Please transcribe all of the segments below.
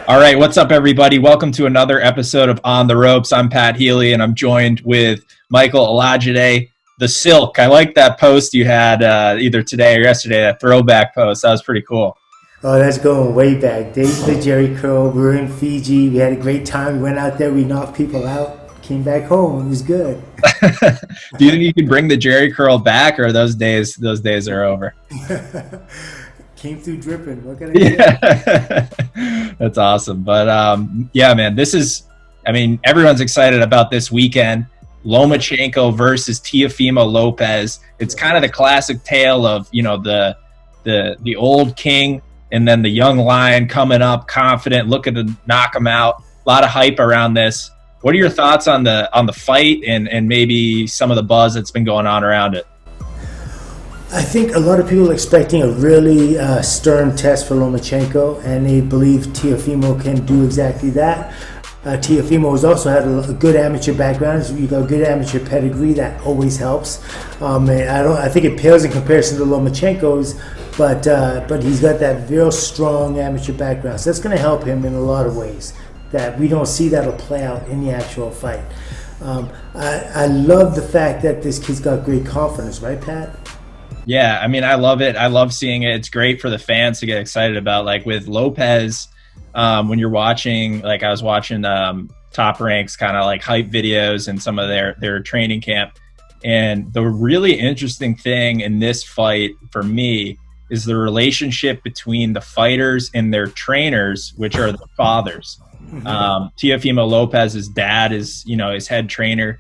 All right, what's up, everybody? Welcome to another episode of On the Ropes. I'm Pat Healy, and I'm joined with Michael Olajide, the Silk. I like that post you had either today or yesterday, that throwback post. That was pretty cool. Oh, that's going way back. Days of the Jerry Curl. We were in Fiji. We had a great time. We went out there. We knocked people out. Came back home. It was good. Do you think you can bring the Jerry curl back, or those days are over? Came through dripping. What can I say? Yeah, that's awesome. But yeah, man, everyone's excited about this weekend. Lomachenko versus Teofimo Lopez. It's kind of the classic tale of, the old king and then the young lion coming up confident, looking to knock him out. A lot of hype around this. What are your thoughts on the fight and maybe some of the buzz that's been going on around it? I think a lot of people are expecting a really stern test for Lomachenko, and they believe Teofimo can do exactly that. Teofimo has also had a good amateur background. You've got a good amateur pedigree. That always helps. And I think it pales in comparison to Lomachenko's, but he's got that real strong amateur background. So that's going to help him in a lot of ways that we don't see that'll play out in the actual fight. I love the fact that this kid's got great confidence, right, Pat? Yeah, I love it. I love seeing it. It's great for the fans to get excited about. Like with Lopez, when you're watching, like I was watching Top Rank's kind of like hype videos and some of their training camp. And the really interesting thing in this fight for me is the relationship between the fighters and their trainers, which are the fathers. Teofimo Lopez's dad is, his head trainer.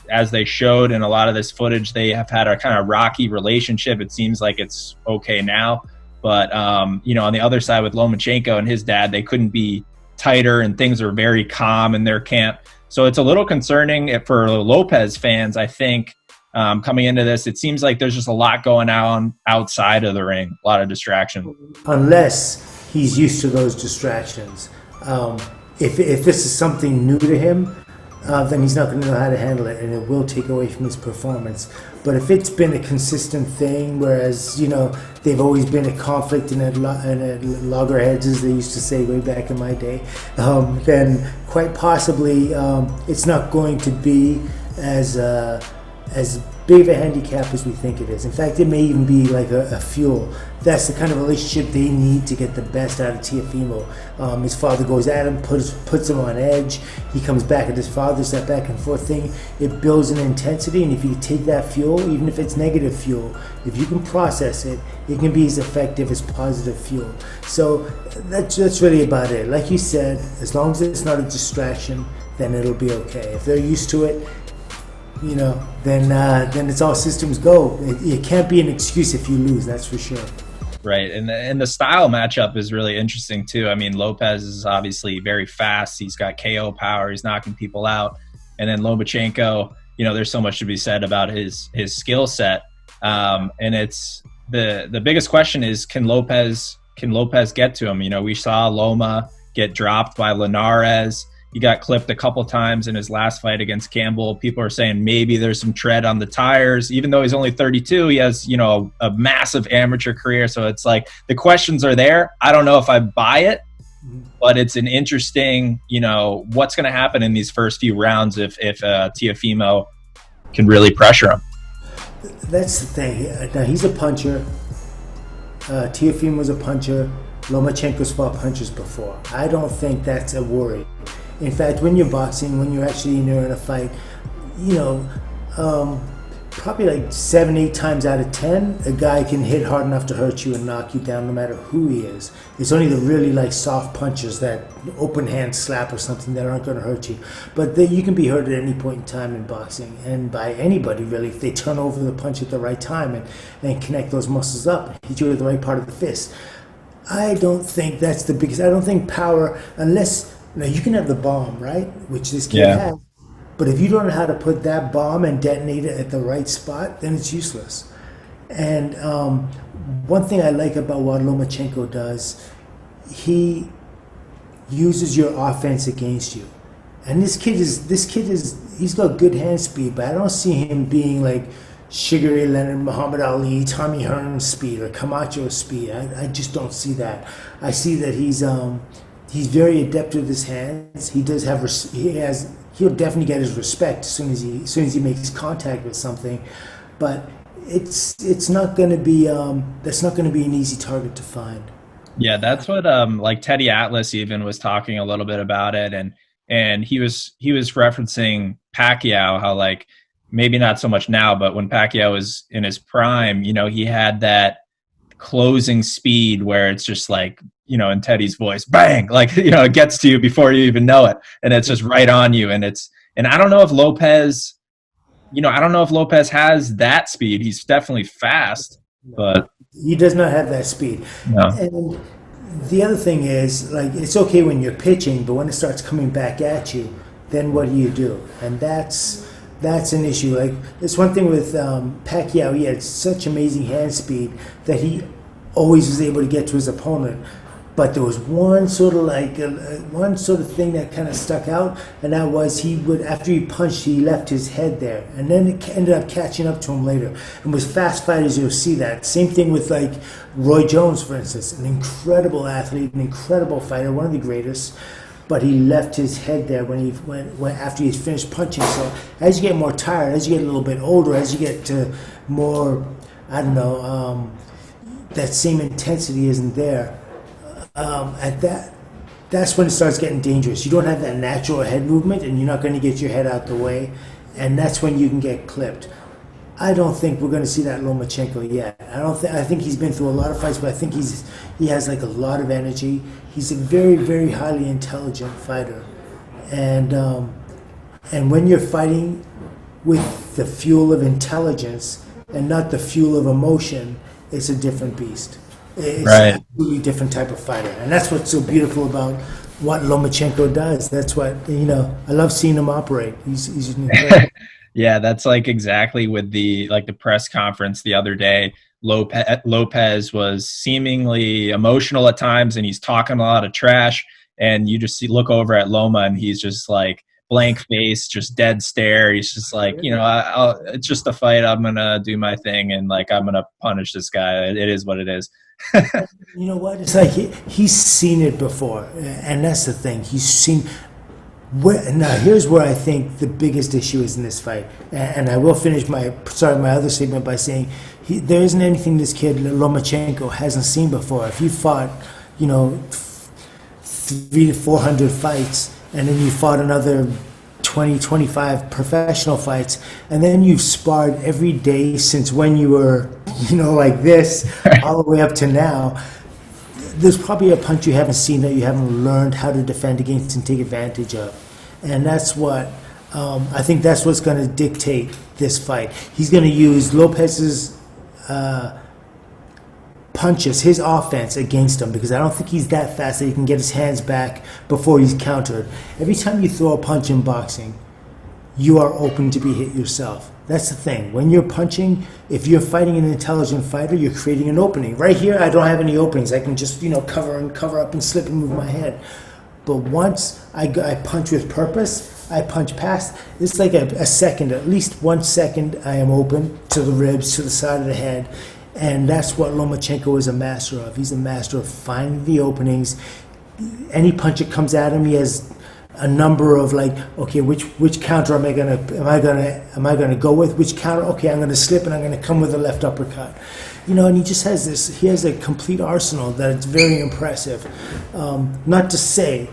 As they showed in a lot of this footage, they have had a kind of rocky relationship. It seems like it's okay now. But, on the other side with Lomachenko and his dad, they couldn't be tighter and things are very calm in their camp. So it's a little concerning for Lopez fans, I think, coming into this. It seems like there's just a lot going on outside of the ring, a lot of distraction. Unless he's used to those distractions. If this is something new to him, then he's not going to know how to handle it, and it will take away from his performance. But if it's been a consistent thing, whereas, they've always been a conflict and at loggerheads, as they used to say way back in my day, then quite possibly it's not going to be as big of a handicap as we think it is. In fact, it may even be like a fuel. That's the kind of relationship they need to get the best out of Teofimo. His father goes at him, puts him on edge. He comes back at his father. It's that back and forth thing. It builds an intensity, and if you take that fuel, even if it's negative fuel, if you can process it, it can be as effective as positive fuel. So that's really about it. Like you said, as long as it's not a distraction, then it'll be okay. If they're used to it, then it's all systems go. It can't be an excuse if you lose, that's for sure. Right, and the style matchup is really interesting too. Lopez is obviously very fast. He's got KO power. He's knocking people out. And then Lomachenko, there's so much to be said about his skill set. And it's the biggest question is, can Lopez get to him? We saw Loma get dropped by Linares. He got clipped a couple times in his last fight against Campbell. People are saying maybe there's some tread on the tires. Even though he's only 32, he has, a massive amateur career. So it's like the questions are there. I don't know if I buy it, but it's an interesting, what's going to happen in these first few rounds if Teofimo can really pressure him. That's the thing. Now, he's a puncher. Teofimo's a puncher. Lomachenko's fought punchers before. I don't think that's a worry. In fact, when you're boxing, when you're actually in a fight, probably like 7-8 times out of 10, a guy can hit hard enough to hurt you and knock you down no matter who he is. It's only the really soft punches, that open hand slap or something, that aren't going to hurt you. But you can be hurt at any point in time in boxing, and by anybody really, if they turn over the punch at the right time and connect those muscles up, hit you with the right part of the fist. I don't think that's the biggest. I don't think power, unless. Now, you can have the bomb, right? Which this kid has. But if you don't know how to put that bomb and detonate it at the right spot, then it's useless. And one thing I like about what Lomachenko does, he uses your offense against you. And this kid is he's got good hand speed, but I don't see him being like Sugar Ray Leonard, Muhammad Ali, Tommy Hearns speed or Camacho speed. I just don't see that. I see that He's very adept with his hands. He does have he'll definitely get his respect as soon as he makes contact with something, but it's not going to be that's not going to be an easy target to find. Yeah, that's what like Teddy Atlas even was talking a little bit about it, and he was referencing Pacquiao, how like maybe not so much now, but when Pacquiao was in his prime, he had that closing speed where it's just like, in Teddy's voice, bang, like, it gets to you before you even know it, and it's just right on you. And I don't know if Lopez, I don't know if Lopez has that speed. He's definitely fast, but He does not have that speed. no. And the other thing is, like, it's okay when you're pitching, but when it starts coming back at you, then what do? And that's an issue. Like, it's one thing with Pacquiao. He had such amazing hand speed that he always was able to get to his opponent. But there was one sort of one sort of thing that kind of stuck out, and that was he would, after he punched, he left his head there, and then it ended up catching up to him later. And with fast fighters, you'll see that. Same thing with like Roy Jones, for instance, an incredible athlete, an incredible fighter, one of the greatest. But he left his head there when after he's finished punching. So as you get more tired, as you get a little bit older, as you get to more, I don't know, that same intensity isn't there. That's when it starts getting dangerous. You don't have that natural head movement, and you're not going to get your head out the way, and that's when you can get clipped. I don't think we're going to see that Lomachenko yet. I think he's been through a lot of fights, but I think he has like a lot of energy. He's a very, very highly intelligent fighter, and when you're fighting with the fuel of intelligence and not the fuel of emotion, it's a different beast. It's Right. a completely different type of fighter, and that's what's so beautiful about what Lomachenko does. That's what I love seeing him operate. He's incredible. Yeah, that's like exactly with the press conference the other day. Lopez was seemingly emotional at times, and he's talking a lot of trash. And you just look over at Loma, and he's just like blank face, just dead stare. He's just like, it's just a fight. I'm gonna do my thing, and like I'm gonna punish this guy. It is what it is. You know what? It's like he's seen it before, and that's the thing. He's seen. Now, here's where I think the biggest issue is in this fight, and I will finish my other statement by saying there isn't anything this kid Lomachenko hasn't seen before. If you fought, 300 to 400 fights, and then you fought another 20, 25 professional fights, and then you've sparred every day since when you were, like this, all the way up to now. There's probably a punch you haven't seen that you haven't learned how to defend against and take advantage of. And that's what, I think that's what's going to dictate this fight. He's going to use Lopez's punches, his offense against him, because I don't think he's that fast that he can get his hands back before he's countered. Every time you throw a punch in boxing, you are open to be hit yourself. That's the thing. When you're punching, if you're fighting an intelligent fighter, you're creating an opening. Right here, I don't have any openings. I can just, cover up and slip and move my head. But once I punch with purpose, I punch past, it's like a second, at least 1 second, I am open to the ribs, to the side of the head. And that's what Lomachenko is a master of. He's a master of finding the openings. Any punch that comes at him, he has a number of okay, which counter am I gonna go with? Which counter? Okay, I'm gonna slip and I'm gonna come with a left uppercut. And he just has this. He has a complete arsenal that it's very impressive. Not to say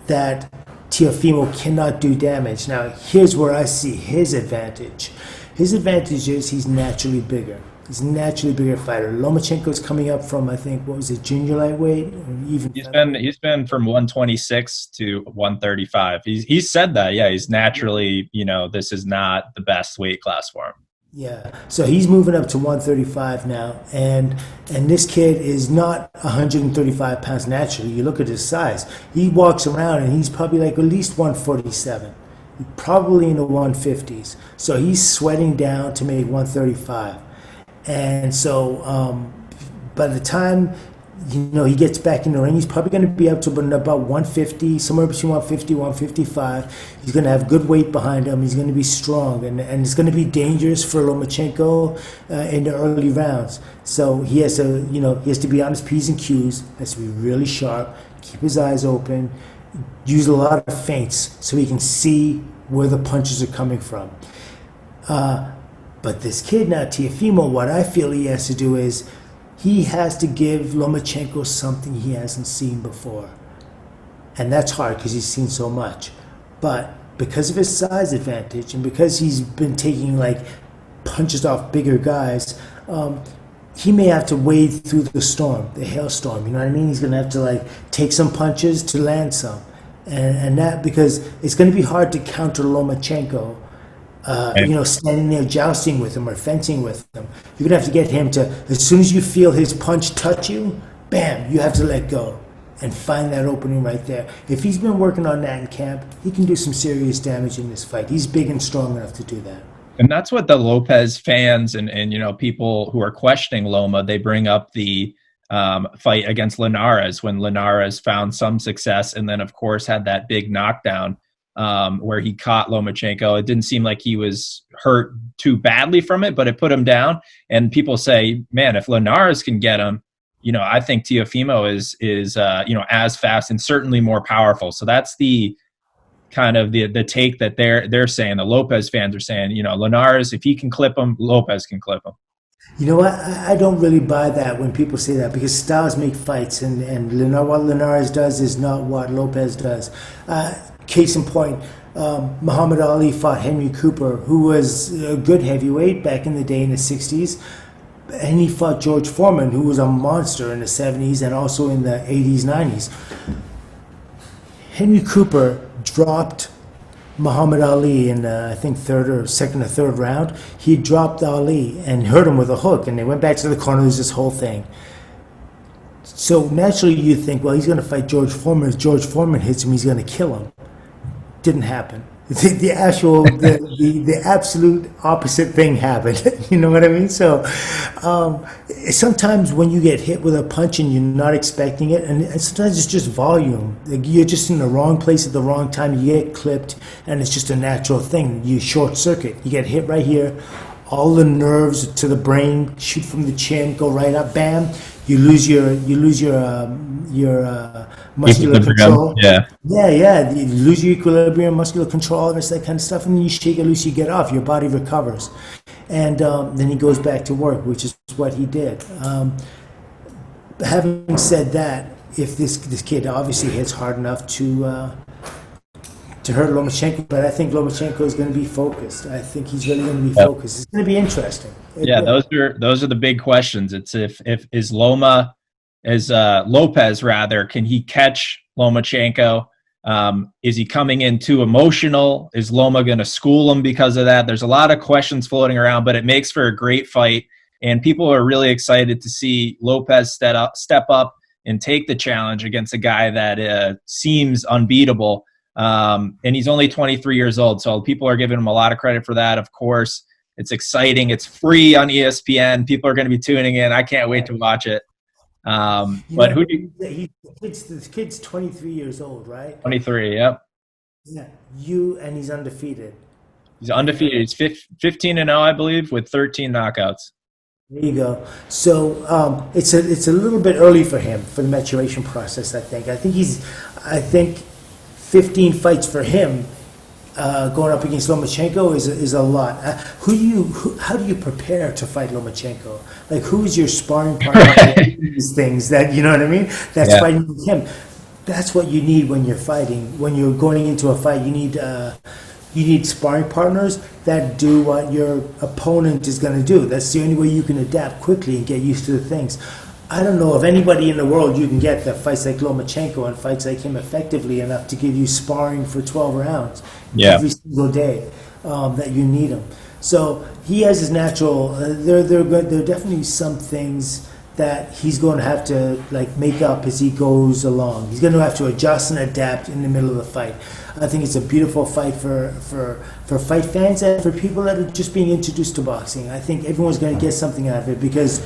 that Teofimo cannot do damage. Now, here's where I see his advantage. His advantage is he's naturally bigger. He's a naturally bigger fighter. Lomachenko's coming up from, I think, what was it, junior lightweight? Or even He's been from 126 to 135. He's said that, yeah, he's naturally, this is not the best weight class for him. Yeah, so he's moving up to 135 now, and this kid is not 135 pounds naturally. You look at his size. He walks around and he's probably like at least 147, probably in the 150s. So he's sweating down to make 135. And so by the time he gets back in the ring, he's probably going to be up to about 150, somewhere between 150, 155. He's going to have good weight behind him. He's going to be strong, and it's going to be dangerous for Lomachenko in the early rounds. So he has to be on his P's and Q's, has to be really sharp, keep his eyes open, use a lot of feints so he can see where the punches are coming from. But this kid now, Teofimo, what I feel he has to do is he has to give Lomachenko something he hasn't seen before. And that's hard because he's seen so much. But because of his size advantage and because he's been taking like punches off bigger guys, he may have to wade through the storm, the hailstorm. You know what I mean? He's going to have to like take some punches to land some. And that, because it's going to be hard to counter Lomachenko. Standing there jousting with him or fencing with him. You're going to have to get him to, as soon as you feel his punch touch you, bam, you have to let go and find that opening right there. If he's been working on that in camp, he can do some serious damage in this fight. He's big and strong enough to do that. And that's what the Lopez fans and people who are questioning Loma, they bring up the fight against Linares when Linares found some success and then, of course, had that big knockdown. Where he caught Lomachenko. It didn't seem like he was hurt too badly from it, but it put him down. And people say, man, if Linares can get him, I think Teofimo is as fast and certainly more powerful. So that's the kind of the take that they're saying. The Lopez fans are saying, Linares, if he can clip him, Lopez can clip him. You know what? I don't really buy that when people say that, because styles make fights, and what Linares does is not what Lopez does. Case in point, Muhammad Ali fought Henry Cooper, who was a good heavyweight back in the day in the 60s. And he fought George Foreman, who was a monster in the 70s and also in the 80s, 90s. Henry Cooper dropped Muhammad Ali in, I think, second or third round. He dropped Ali and hurt him with a hook, and they went back to the corner. There's this whole thing. So naturally you think, well, he's going to fight George Foreman. If George Foreman hits him, he's going to kill him. Didn't happen. The absolute opposite thing happened. You know what I mean? So sometimes when you get hit with a punch and you're not expecting it, and sometimes it's just volume. Like you're just in the wrong place at the wrong time. You get clipped, and it's just a natural thing. You short circuit. You get hit right here. All the nerves to the brain shoot from the chin, go right up. Bam. You lose your muscular control. Yeah. You lose your equilibrium, muscular control, and that kind of stuff. And then you shake it loose, you get off. Your body recovers, and then he goes back to work, which is what he did. Having said that, if this kid obviously hits hard enough to hurt Lomachenko, but I think Lomachenko is going to be focused. I think he's really going to be focused. It's going to be interesting. Those are the big questions. It's if Lopez rather, can he catch Lomachenko? Is he coming in too emotional? Is Loma going to school him because of that? There's a lot of questions floating around, but it makes for a great fight, and people are really excited to see Lopez step up and take the challenge against a guy that seems unbeatable. And he's only 23 years old, so people are giving him a lot of credit for that. Of course, it's exciting. It's free on ESPN. People are going to be tuning in. I can't wait to watch it. But who do you... This kid's 23 years old, right? 23, yep. Yeah, and he's undefeated. He's undefeated. He's 15-0, I believe, with 13 knockouts. There you go. So it's a little bit early for him for the maturation process. I think 15 fights for him going up against Lomachenko is a lot. How do you prepare to fight Lomachenko? Like, who is your sparring partner? These things that, you know what I mean? That's fighting with him. That's what you need when you're fighting. When you're going into a fight, you need sparring partners that do what your opponent is going to do. That's the only way you can adapt quickly and get used to the things. I don't know of anybody in the world you can get that fights like Lomachenko and fights like him effectively enough to give you sparring for 12 rounds every single day that you need him. So he has his natural. There are definitely some things that he's going to have to make up as he goes along. He's going to have to adjust and adapt in the middle of the fight. I think it's a beautiful fight for fight fans and for people that are just being introduced to boxing. I think everyone's going to get something out of it because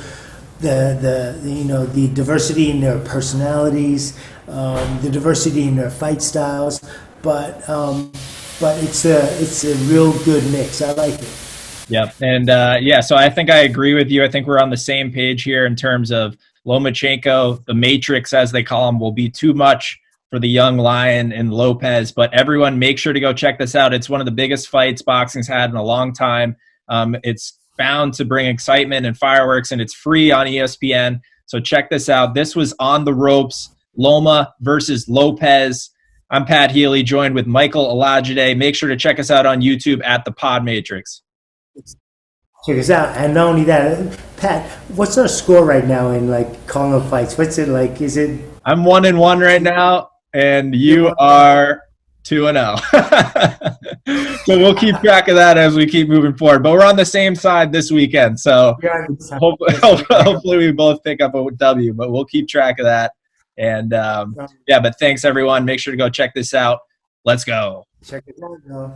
the diversity in their personalities, the diversity in their fight styles, but it's a real good mix. I like it. Yep. And yeah, so I think I agree with you. I think we're on the same page here in terms of Lomachenko, the Matrix, as they call him, will be too much for the young lion and Lopez. But everyone, make sure to go check this out. It's one of the biggest fights boxing's had in a long time. It's bound to bring excitement and fireworks, and it's free on ESPN. So check this out. This was On the Ropes, Loma versus Lopez. I'm Pat Healy, joined with Michael Olajide. Make sure to check us out on YouTube at ThePodMatrix. Check us out. And not only that, Pat, what's our score right now in like calling fights? What's it like? Is it? I'm 1-1 right now, and you are 2-0. So we'll keep track of that as we keep moving forward. But we're on the same side this weekend, so hopefully we both pick up a W. But we'll keep track of that. And yeah, but thanks everyone. Make sure to go check this out. Let's go. Check it out, though.